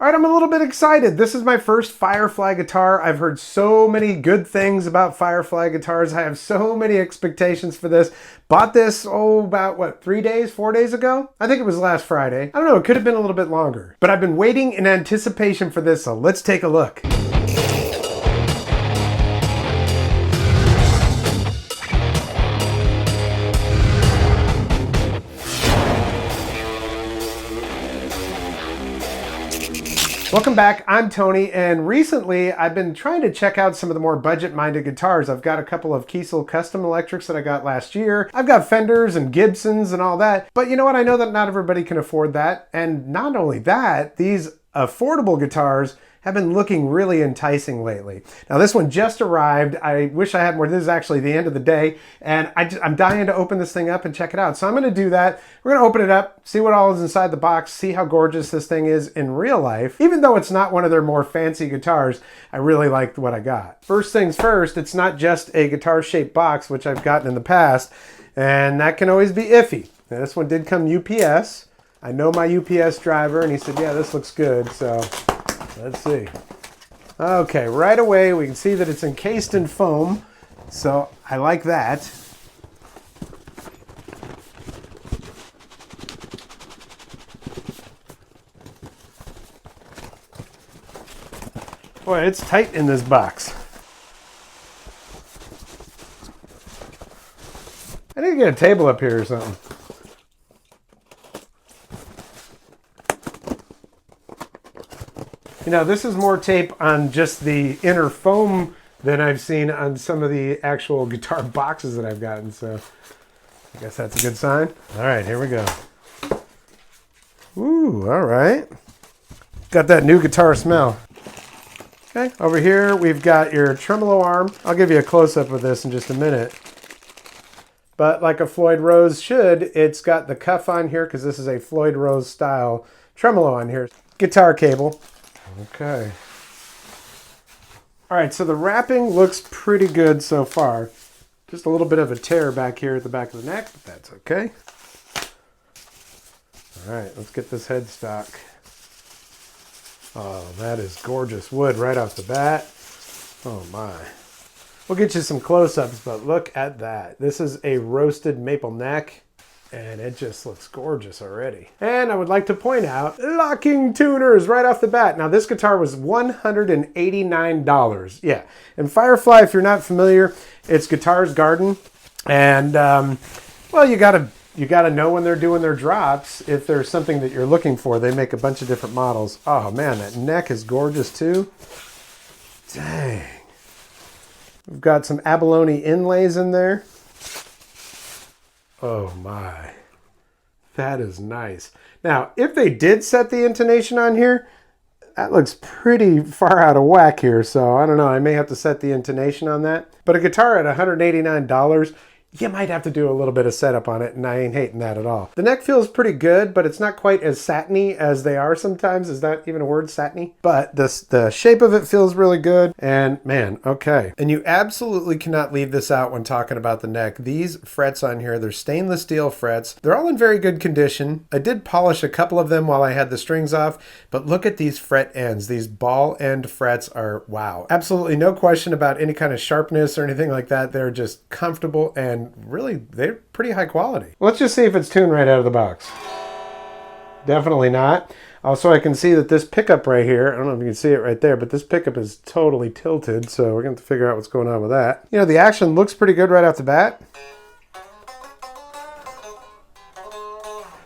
All right, I'm a little bit excited. This is my first Firefly guitar. I've heard so many good things about Firefly guitars. I have so many expectations for this. Bought this, about what, 3 days, 4 days ago? I think it was last Friday. I don't know, it could have been a little bit longer. But I've been waiting in anticipation for this, so let's take a look. Welcome back, I'm Tony, and recently I've been trying to check out some of the more budget-minded guitars. I've got a couple of Kiesel custom electrics that I got last year. I've got Fenders and Gibsons and all that, but you know what? I know that not everybody can afford that, and not only that, these affordable guitars have been looking really enticing lately. Now this one just arrived. I wish I had more. This is actually the end of the day, and I'm dying to open this thing up and check it out. So I'm gonna do that. We're gonna open it up, see what all is inside the box, see how gorgeous this thing is in real life. Even though it's not one of their more fancy guitars, I really liked what I got. First things first, it's not just a guitar-shaped box, which I've gotten in the past, and that can always be iffy. Now, this one did come UPS. I know my UPS driver, and he said, yeah, this looks good, so let's see. Okay, right away we can see that it's encased in foam, so I like that. Boy, it's tight in this box. I need to get a table up here or something. You know, this is more tape on just the inner foam than I've seen on some of the actual guitar boxes that I've gotten, so I guess that's a good sign. All right, here we go. Ooh, all right. Got that new guitar smell. Okay, over here we've got your tremolo arm. I'll give you a close-up of this in just a minute. But like a Floyd Rose should, it's got the cuff on here because this is a Floyd Rose style tremolo on here. Guitar cable. Okay. All right, so the wrapping looks pretty good so far. Just a little bit of a tear back here at the back of the neck, but that's okay. All right, let's get this headstock. Oh, that is gorgeous wood right off the bat. Oh my. We'll get you some close-ups, but look at that. This is a roasted maple neck. And it just looks gorgeous already. And I would like to point out, locking tuners right off the bat. Now this guitar was $189. Yeah, and Firefly, if you're not familiar, it's Guitar's Garden. And well, you gotta know when they're doing their drops. If there's something that you're looking for, they make a bunch of different models. Oh man, that neck is gorgeous too. Dang. We've got some abalone inlays in there. Oh my, that is nice. Now, if they did set the intonation on here, that looks pretty far out of whack here, so I don't know, I may have to set the intonation on that. But a guitar at $189, you might have to do a little bit of setup on it, and I ain't hating that at all. The neck feels pretty good, but it's not quite as satiny as they are sometimes. Is that even a word, satiny? But the shape of it feels really good, and man, okay. And you absolutely cannot leave this out when talking about the neck. These frets on here, they're stainless steel frets. They're all in very good condition. I did polish a couple of them while I had the strings off, but look at these fret ends. These ball end frets are wow. Absolutely no question about any kind of sharpness or anything like that. They're just comfortable and really, they're pretty high quality. Let's just see if it's tuned right out of the box. Definitely not. Also, I can see that this pickup right here, I don't know if you can see it right there, but this pickup is totally tilted, so we're going to have to figure out what's going on with that. You know, the action looks pretty good right off the bat.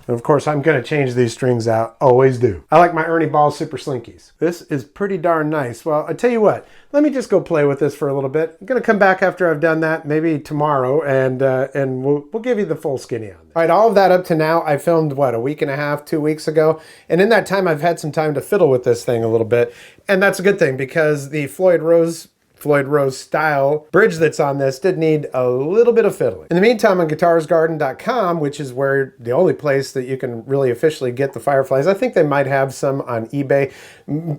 And of course, I'm going to change these strings out. Always do. I like my Ernie Ball Super Slinkies. This is pretty darn nice. Well, I tell you what, let me just go play with this for a little bit. I'm going to come back after I've done that, maybe tomorrow, and we'll give you the full skinny on this. All right, all of that up to now, I filmed, what, a week and a half, 2 weeks ago? And in that time, I've had some time to fiddle with this thing a little bit. And that's a good thing, because the Floyd Rose style bridge that's on this did need a little bit of fiddling. In the meantime, on guitarsgarden.com, which is where the only place that you can really officially get the Fireflies, I think they might have some on eBay.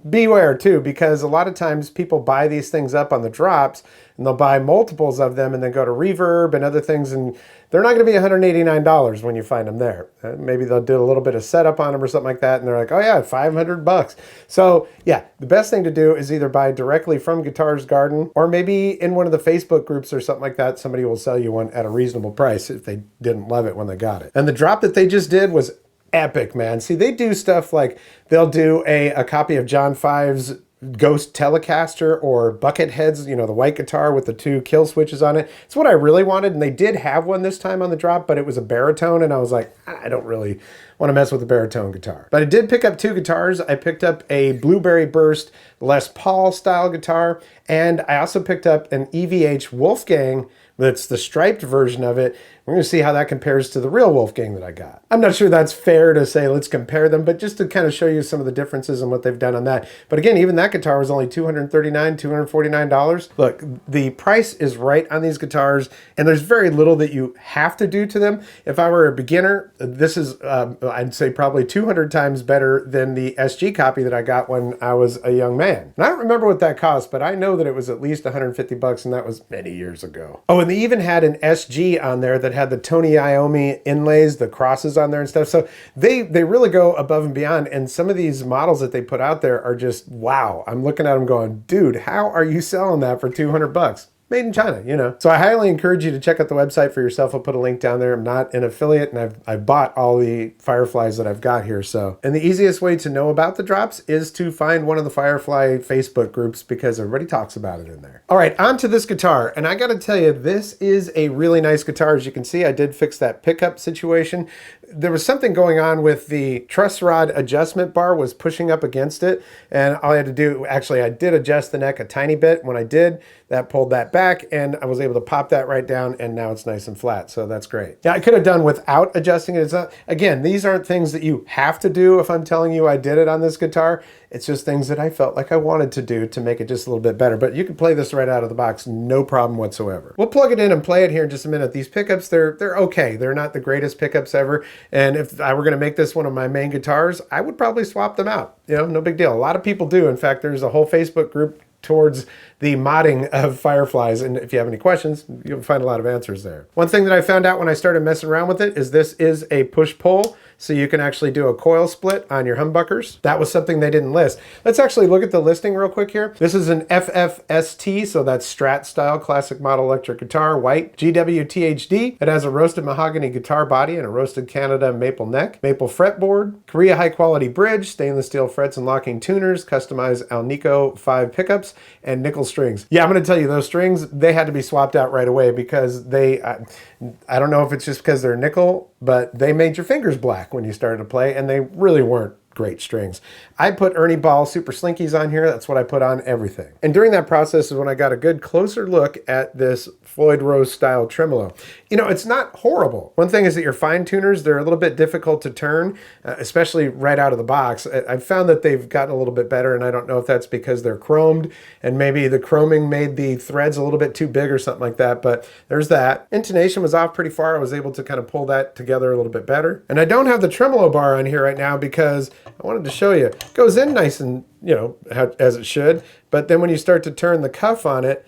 Beware too, because a lot of times people buy these things up on the drops and they'll buy multiples of them and then go to Reverb and other things, and they're not going to be $189 when you find them there. Maybe they'll do a little bit of setup on them or something like that, and they're like, oh yeah, $500. So yeah, the best thing to do is either buy directly from Guitars Garden, or maybe in one of the Facebook groups or something like that, somebody will sell you one at a reasonable price if they didn't love it when they got it. And the drop that they just did was epic, man. See, they do stuff like they'll do a copy of John Five's Ghost Telecaster, or Bucket Heads, you know, the white guitar with the 2 kill switches on it. It's what I really wanted, and they did have one this time on the drop, but it was a baritone, and I was like, I don't really want to mess with a baritone guitar. But I did pick up 2 guitars. I picked up a Blueberry Burst Les Paul style guitar, and I also picked up an EVH Wolfgang. That's the striped version of it. We're going to see how that compares to the real Wolfgang that I got. I'm not sure that's fair to say let's compare them, but just to kind of show you some of the differences and what they've done on that. But again, even that guitar was only $239, $249. Look, the price is right on these guitars, and there's very little that you have to do to them. If I were a beginner, this is, I'd say probably 200 times better than the SG copy that I got when I was a young man. And I don't remember what that cost, but I know that it was at least $150, and that was many years ago. Oh, and they even had an SG on there that had the Tony Iommi inlays, the crosses on there and stuff. So they really go above and beyond. And some of these models that they put out there are just, wow. I'm looking at them going, dude, how are you selling that for $200? Made in China, you know. So I highly encourage you to check out the website for yourself. I'll put a link down there. I'm not an affiliate, and I've bought all the Fireflies that I've got here. So, and the easiest way to know about the drops is to find one of the Firefly Facebook groups, because everybody talks about it in there. All right, on to this guitar. And I got to tell you, this is a really nice guitar. As you can see, I did fix that pickup situation. There was something going on with the truss rod adjustment bar was pushing up against it. And all I had to do, actually, I did adjust the neck a tiny bit. When I did, that pulled that back, and I was able to pop that right down, and now it's nice and flat. So that's great. Yeah, I could have done without adjusting it. It's not, again, these aren't things that you have to do if I'm telling you I did it on this guitar. It's just things that I felt like I wanted to do to make it just a little bit better. But you can play this right out of the box, no problem whatsoever. We'll plug it in and play it here in just a minute. These pickups, they're okay. They're not the greatest pickups ever. And if I were going to make this one of my main guitars, I would probably swap them out. You know, no big deal. A lot of people do. In fact, there's a whole Facebook group towards the modding of Fireflies, and if you have any questions, you'll find a lot of answers there. One thing that I found out when I started messing around with it is this is a push-pull, so you can actually do a coil split on your humbuckers. That was something they didn't list. Let's actually look at the listing real quick here. This is an FFST, so that's Strat style classic model electric guitar, white, GWTHD. It has a roasted mahogany guitar body and a roasted Canada maple neck, maple fretboard, Korea high quality bridge, stainless steel frets and locking tuners, customized Alnico 5 pickups, and nickel strings. Yeah, I'm going to tell you, those strings, they had to be swapped out right away, because they, I don't know if it's just because they're nickel, but they made your fingers black when you started to play, and they really weren't great strings. I put Ernie Ball Super Slinkies on here. That's what I put on everything. And during that process is when I got a good closer look at this Floyd Rose style tremolo. You know, it's not horrible. One thing is that your fine tuners, they're a little bit difficult to turn, especially right out of the box. I've found that they've gotten a little bit better, and I don't know if that's because they're chromed and maybe the chroming made the threads a little bit too big or something like that, but there's that. Intonation was off pretty far. I was able to kind of pull that together a little bit better. And I don't have the tremolo bar on here right now because I wanted to show you. It goes in nice and, you know, as it should, but then when you start to turn the cuff on it,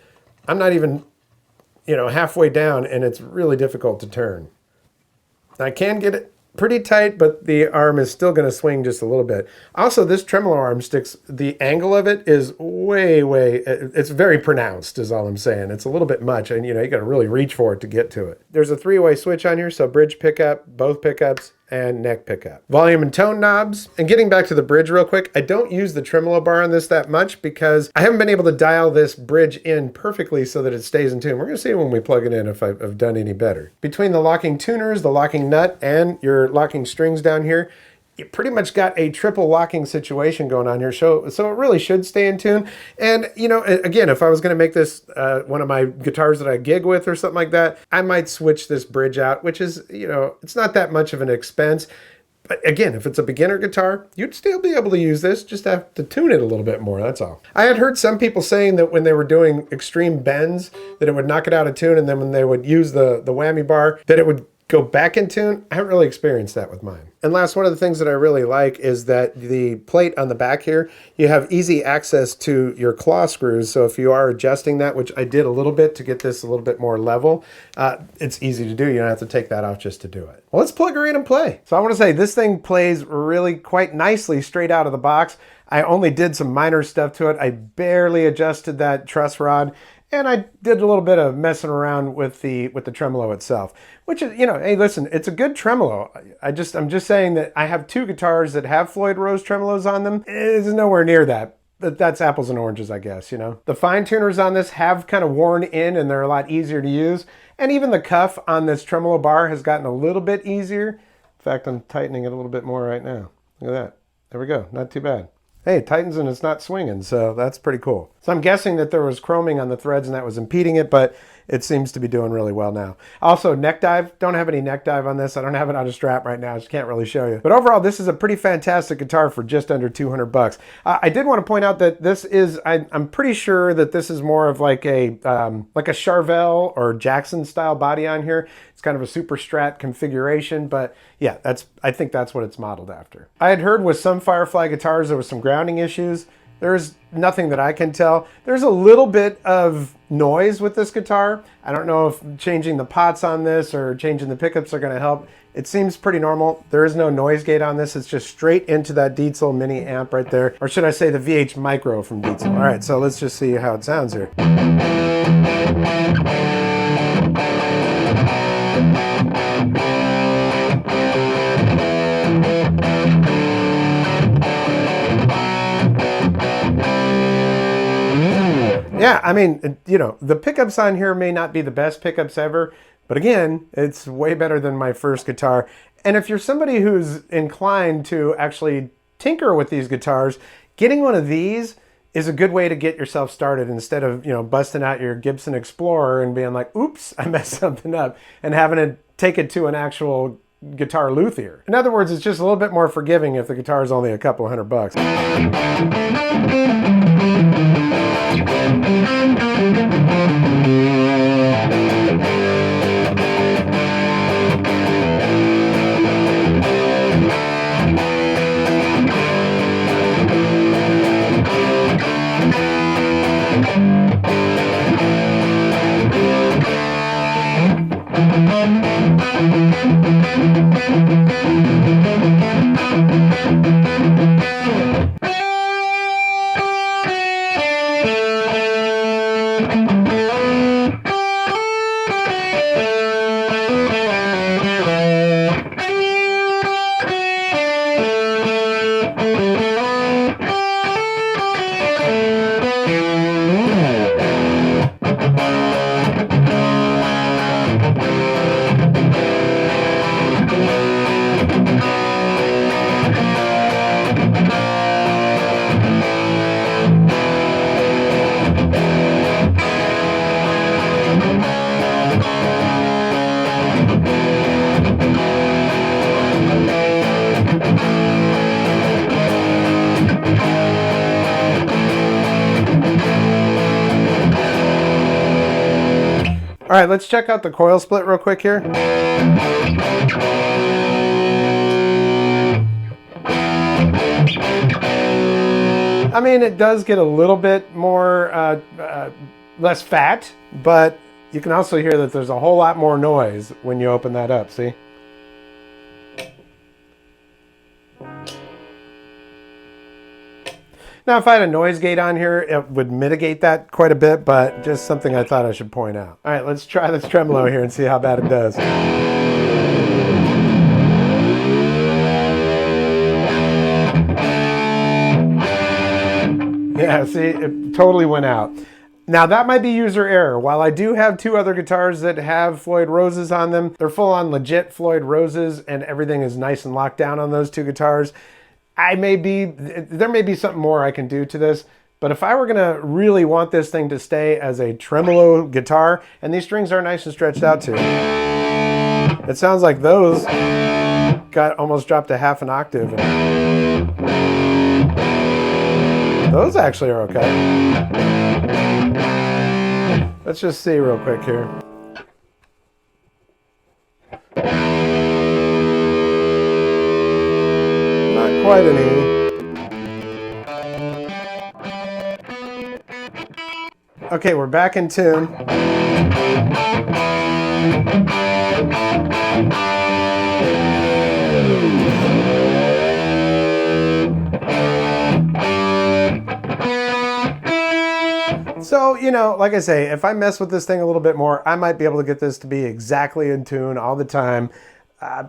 I'm not even, you know, halfway down, and it's really difficult to turn. I can get it pretty tight, but the arm is still going to swing just a little bit. Also, this tremolo arm sticks, the angle of it is way, it's very pronounced is all I'm saying. It's a little bit much, and you know, you got to really reach for it to get to it. There's a 3-way switch on here, so bridge pickup, both pickups, and neck pickup. Volume and tone knobs. And getting back to the bridge real quick, I don't use the tremolo bar on this that much because I haven't been able to dial this bridge in perfectly so that it stays in tune. We're gonna see when we plug it in if I've done any better. Between the locking tuners, the locking nut, and your locking strings down here, you pretty much got a triple locking situation going on here, so it really should stay in tune. And, you know, again, if I was going to make this one of my guitars that I gig with or something like that, I might switch this bridge out, which is, you know, it's not that much of an expense. But again, if it's a beginner guitar, you'd still be able to use this, just have to tune it a little bit more, that's all. I had heard some people saying that when they were doing extreme bends, that it would knock it out of tune, and then when they would use the whammy bar, that it would go back in tune. I haven't really experienced that with mine. And last, one of the things that I really like is that the plate on the back here, you have easy access to your claw screws. So if you are adjusting that, which I did a little bit to get this a little bit more level, it's easy to do. You don't have to take that off just to do it. Well, let's plug her in and play. So I want to say this thing plays really quite nicely straight out of the box. I only did some minor stuff to it. I barely adjusted that truss rod. And I did a little bit of messing around with the tremolo itself, which is, you know, hey, listen, it's a good tremolo. I'm just saying that I have two guitars that have Floyd Rose tremolos on them. It's nowhere near that. But that's apples and oranges, I guess, you know. The fine tuners on this have kind of worn in and they're a lot easier to use. And even the cuff on this tremolo bar has gotten a little bit easier. In fact, I'm tightening it a little bit more right now. Look at that. There we go. Not too bad. Hey, it tightens and it's not swinging, so that's pretty cool. So I'm guessing that there was chroming on the threads and that was impeding it, but it seems to be doing really well now. Also, neck dive. Don't have any neck dive on this. I don't have it on a strap right now. I just can't really show you. But overall, this is a pretty fantastic guitar for just under 200 bucks. I did want to point out that this is, I'm pretty sure that this is more of like a Charvel or Jackson style body on here. It's kind of a super strat configuration, but yeah, I think that's what it's modeled after. I had heard with some Firefly guitars, there was some grounding issues. There's nothing that I can tell. There's a little bit of noise with this guitar. I don't know if changing the pots on this or changing the pickups are gonna help. It seems pretty normal. There is no noise gate on this. It's just straight into that Kiesel mini amp right there. Or should I say the VH Micro from Kiesel. All right, so let's just see how it sounds here. Yeah, I mean, you know, the pickups on here may not be the best pickups ever, but again, it's way better than my first guitar. And if you're somebody who's inclined to actually tinker with these guitars, getting one of these is a good way to get yourself started instead of, you know, busting out your Gibson Explorer and being like, oops, I messed something up, and having to take it to an actual guitar luthier. In other words, it's just a little bit more forgiving if the guitar is only a couple $100. All right, let's check out the coil split real quick here. I mean, it does get a little bit more, less fat, but you can also hear that there's a whole lot more noise when you open that up, see? Now, if I had a noise gate on here, it would mitigate that quite a bit, but just something I thought I should point out. All right, let's try this tremolo here and see how bad it does. Yeah, see, it totally went out. Now, that might be user error. While I do have two other guitars that have Floyd Roses on them, they're full-on legit Floyd Roses, and everything is nice and locked down on those two guitars. There may be something more I can do to this, but if I were gonna really want this thing to stay as a tremolo guitar, and these strings are nice and stretched out too. It sounds like those got almost dropped a half an octave. Those actually are okay. Let's just see real quick here. Not quite an E. Okay, we're back in tune. So, you know, like I say, if I mess with this thing a little bit more, I might be able to get this to be exactly in tune all the time.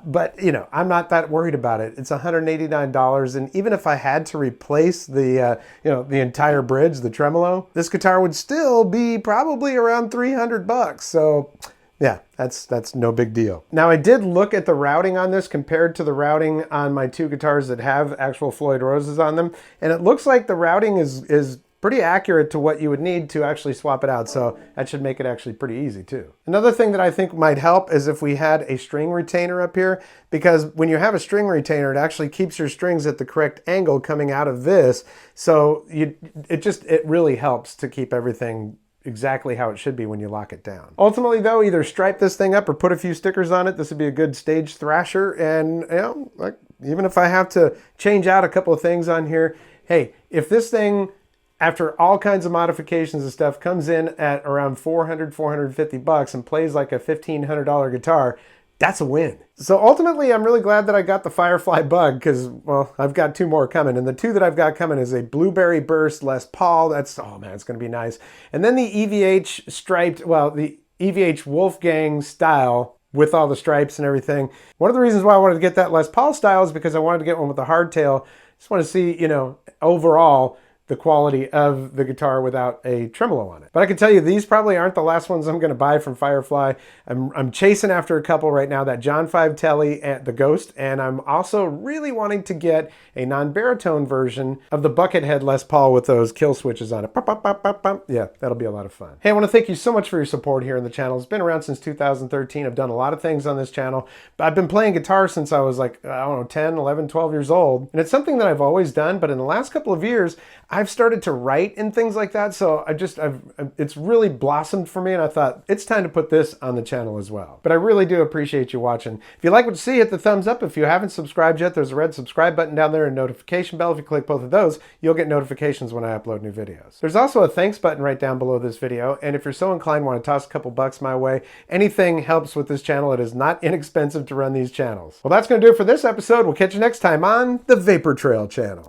But, you know, I'm not that worried about it. It's $189. And even if I had to replace the, you know, the entire bridge, the tremolo, this guitar would still be probably around 300 bucks. So yeah, that's no big deal. Now I did look at the routing on this compared to the routing on my two guitars that have actual Floyd Roses on them. And it looks like the routing is pretty accurate to what you would need to actually swap it out. So that should make it actually pretty easy too. Another thing that I think might help is if we had a string retainer up here, because when you have a string retainer, it actually keeps your strings at the correct angle coming out of this. So it really helps to keep everything exactly how it should be when you lock it down. Ultimately though, either stripe this thing up or put a few stickers on it. This would be a good stage thrasher. And you know, like, even if I have to change out a couple of things on here, hey, if this thing, after all kinds of modifications and stuff, comes in at around 400, 450 bucks and plays like a $1,500 guitar, that's a win. So ultimately, I'm really glad that I got the Firefly Bug because, well, I've got two more coming. And the two that I've got coming is a Blueberry Burst Les Paul. That's, oh man, it's going to be nice. And then the EVH striped, well, the EVH Wolfgang style with all the stripes and everything. One of the reasons why I wanted to get that Les Paul style is because I wanted to get one with a hardtail. Just want to see, you know, overall, the quality of the guitar without a tremolo on it. But I can tell you, these probably aren't the last ones I'm going to buy from Firefly. I'm chasing after a couple right now, that John 5 Telly and the Ghost, and I'm also really wanting to get a non-baritone version of the Buckethead Les Paul with those kill switches on it. Pop, pop, pop, pop, pop. Yeah, that'll be a lot of fun. Hey, I want to thank you so much for your support here in the channel. It's been around since 2013. I've done a lot of things on this channel. But I've been playing guitar since I was like, I don't know, 10, 11, 12 years old. And it's something that I've always done, but in the last couple of years, I've started to write and things like that. So it's really blossomed for me. And I thought it's time to put this on the channel as well. But I really do appreciate you watching. If you like what you see, hit the thumbs up. If you haven't subscribed yet, there's a red subscribe button down there and notification bell. If you click both of those, you'll get notifications when I upload new videos. There's also a thanks button right down below this video. And if you're so inclined, want to toss a couple bucks my way, anything helps with this channel. It is not inexpensive to run these channels. Well, that's going to do it for this episode. We'll catch you next time on the Vapor Trail channel.